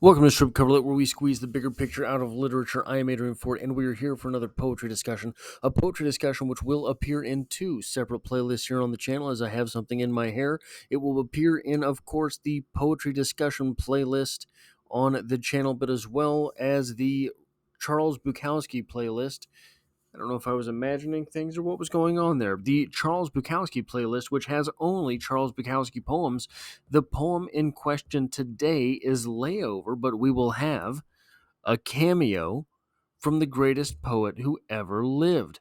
Welcome to Strip Coverlet, where we squeeze the bigger picture out of literature. I am Adrian Ford, and we are here for another poetry discussion. A poetry discussion which will appear in two separate playlists here on the channel. As I have something in my hair, it will appear in, of course, the poetry discussion playlist on the channel, but as well as the Charles Bukowski playlist. I don't know if I was imagining things or what was going on there. The Charles Bukowski playlist, which has only Charles Bukowski poems. The poem in question today is Layover, but we will have a cameo from the greatest poet who ever lived.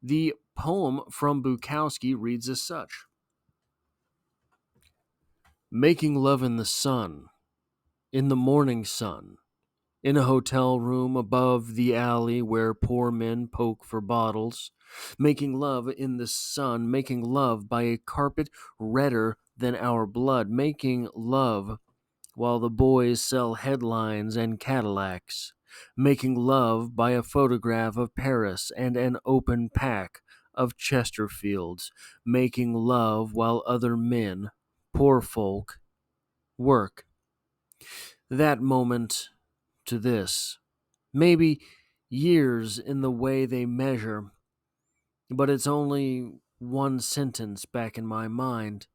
The poem from Bukowski reads as such: Making love in the sun, in the morning sun, in a hotel room above the alley where poor men poke for bottles, making love in the sun, making love by a carpet redder than our blood, making love while the boys sell headlines and Cadillacs, making love by a photograph of Paris and an open pack of Chesterfields, making love while other men, poor folk, work. That moment to this. Maybe years in the way they measure, but it's only one sentence back in my mind.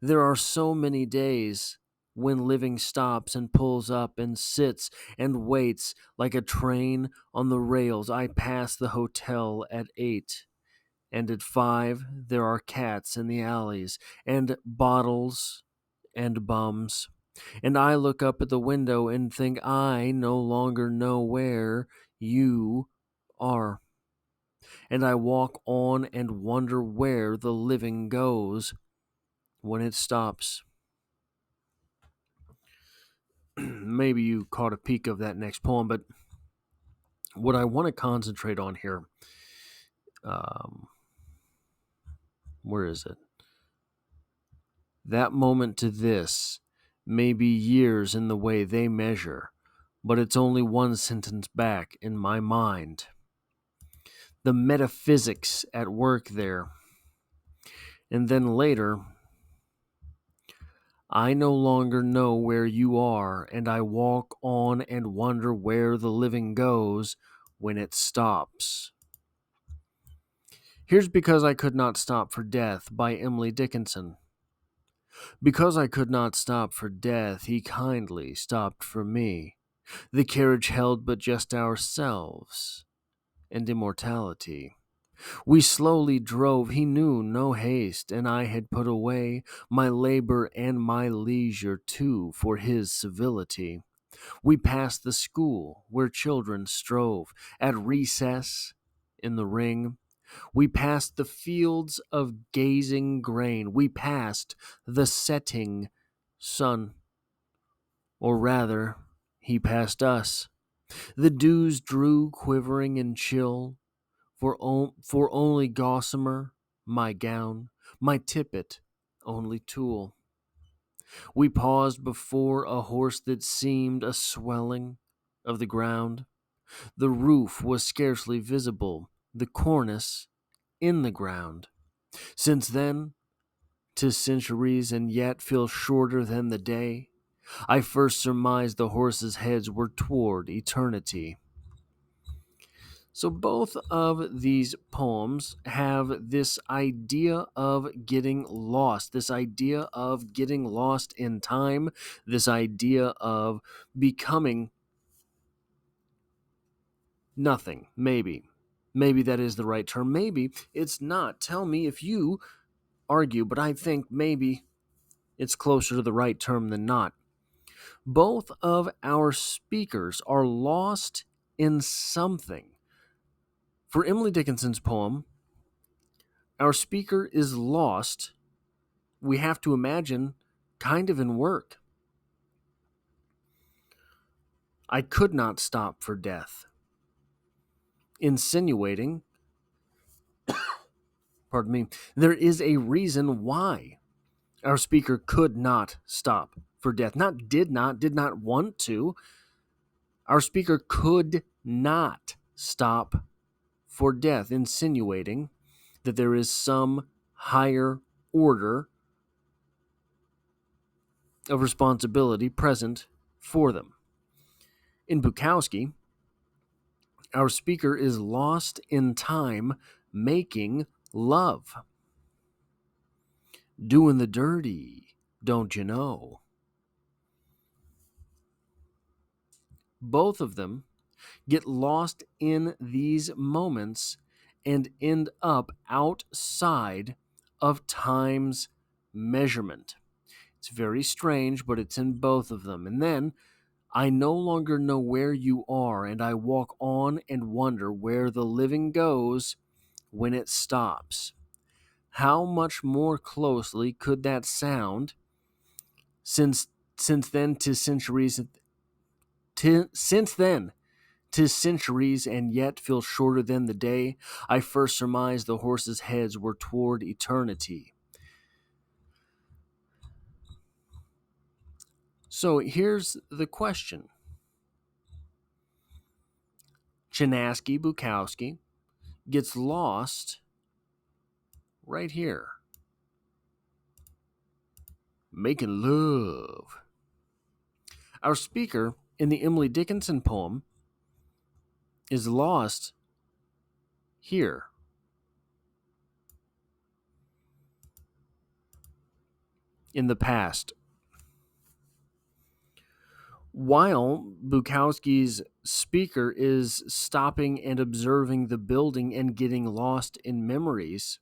There are so many days when living stops and pulls up and sits and waits like a train on the rails. I pass the hotel at 8. And at 5, there are cats in the alleys, and bottles, and bums. And I look up at the window and think I no longer know where you are. And I walk on and wonder where the living goes when it stops. Maybe you caught a peek of that next poem, but what I want to concentrate on here, um, where is it? That moment to this may be years in the way they measure, but it's only one sentence back in my mind. The metaphysics at work there. And then later, I no longer know where you are, and I walk on and wonder where the living goes when it stops. Here's Because I Could Not Stop for Death by Emily Dickinson. Because I could not stop for death, he kindly stopped for me. The carriage held but just ourselves and immortality. We slowly drove, he knew no haste, and I had put away my labor and my leisure too for his civility. We passed the school where children strove at recess in the ring. We passed the fields of gazing grain. We passed the setting sun, or rather, he passed us. The dews drew quivering and chill, for only gossamer, my gown, my tippet, only tulle. We paused before a horse that seemed a swelling of the ground. The roof was scarcely visible, the cornice in the ground. Since then, 'tis centuries and yet feels shorter than the day I first surmised the horses' heads were toward eternity. So both of these poems have this idea of getting lost, this idea of getting lost in time, this idea of becoming nothing, maybe. Maybe that is the right term. Maybe it's not. Tell me if you argue, but I think maybe it's closer to the right term than not. Both of our speakers are lost in something. For Emily Dickinson's poem, our speaker is lost, we have to imagine, kind of in work. I could not stop for death. Insinuating, pardon me, there is a reason why our speaker could not stop for death. Not did not want to. Our speaker could not stop for death, insinuating that there is some higher order of responsibility present for them. In Bukowski, our speaker is lost in time making love. Doing the dirty, don't you know? Both of them get lost in these moments and end up outside of time's measurement. It's very strange, but it's in both of them. And then I no longer know where you are, and I walk on and wonder where the living goes when it stops. How much more closely could that sound since then to centuries since then "'Tis centuries, and yet feel shorter than the day I first surmised the horses' heads were toward eternity." So here's the question. Chinaski Bukowski gets lost right here. Making love. Our speaker in the Emily Dickinson poem is lost here. In the past. While Bukowski's speaker is stopping and observing the building and getting lost in memories,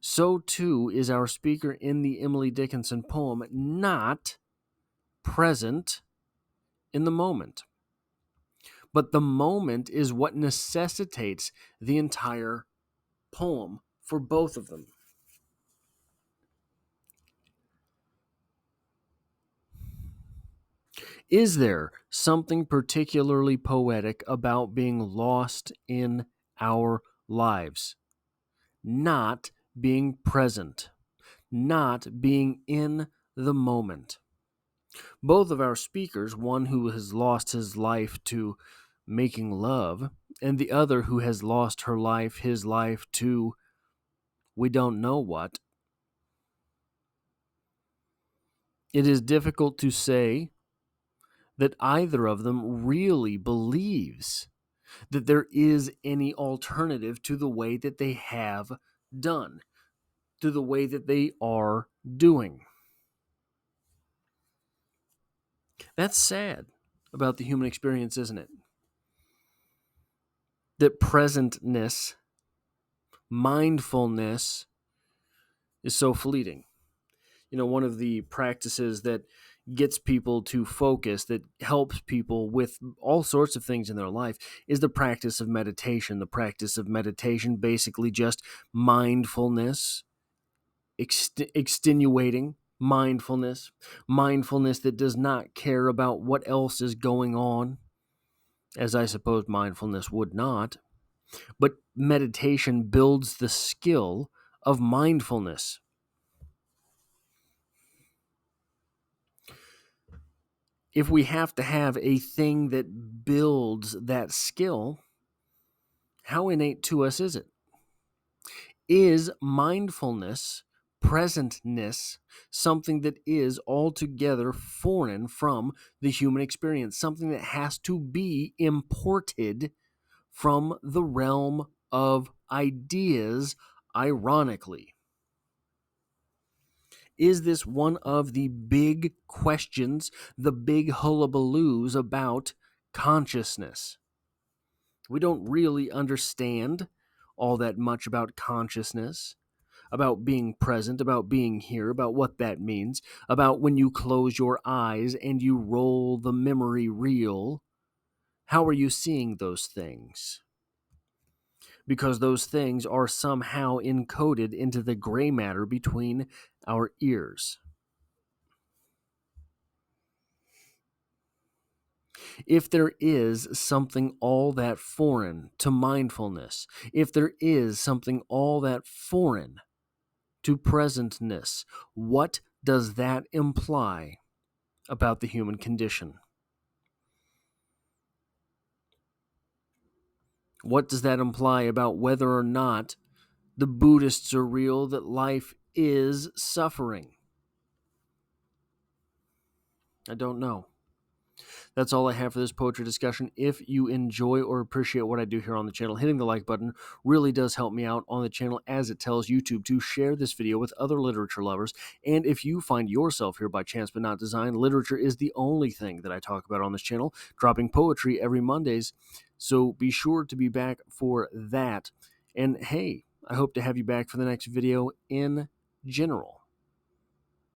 so too is our speaker in the Emily Dickinson poem not present in the moment. But the moment is what necessitates the entire poem for both of them. Is there something particularly poetic about being lost in our lives? Not being present, not being in the moment. Both of our speakers, one who has lost his life to making love, and the other who has lost his life to we don't know what. It is difficult to say that either of them really believes that there is any alternative to the way that they have done, to the way that they are doing. That's sad about the human experience, isn't it? That presentness, mindfulness, is so fleeting. One of the practices that gets people to focus, that helps people with all sorts of things in their life, is the practice of meditation. The practice of meditation, basically just mindfulness, extenuating mindfulness that does not care about what else is going on, as I suppose mindfulness would not. But meditation builds the skill of mindfulness. If we have to have a thing that builds that skill, how innate to us is it? Is mindfulness, presentness, something that is altogether foreign from the human experience, something that has to be imported from the realm of ideas, ironically? Is this one of the big questions, the big hullabaloos about consciousness? We don't really understand all that much about consciousness, about being present, about being here, about what that means, about when you close your eyes and you roll the memory reel. How are you seeing those things? Because those things are somehow encoded into the gray matter between our ears. If there is something all that foreign to mindfulness, if there is something all that foreign to presentness, what does that imply about the human condition? What does that imply about whether or not the Buddhists are real, that life is suffering? I don't know. That's all I have for this poetry discussion. If you enjoy or appreciate what I do here on the channel, hitting the like button really does help me out on the channel, as it tells YouTube to share this video with other literature lovers. And if you find yourself here by chance but not design, literature is the only thing that I talk about on this channel, dropping poetry every Mondays. So be sure to be back for that. And hey, I hope to have you back for the next video in general.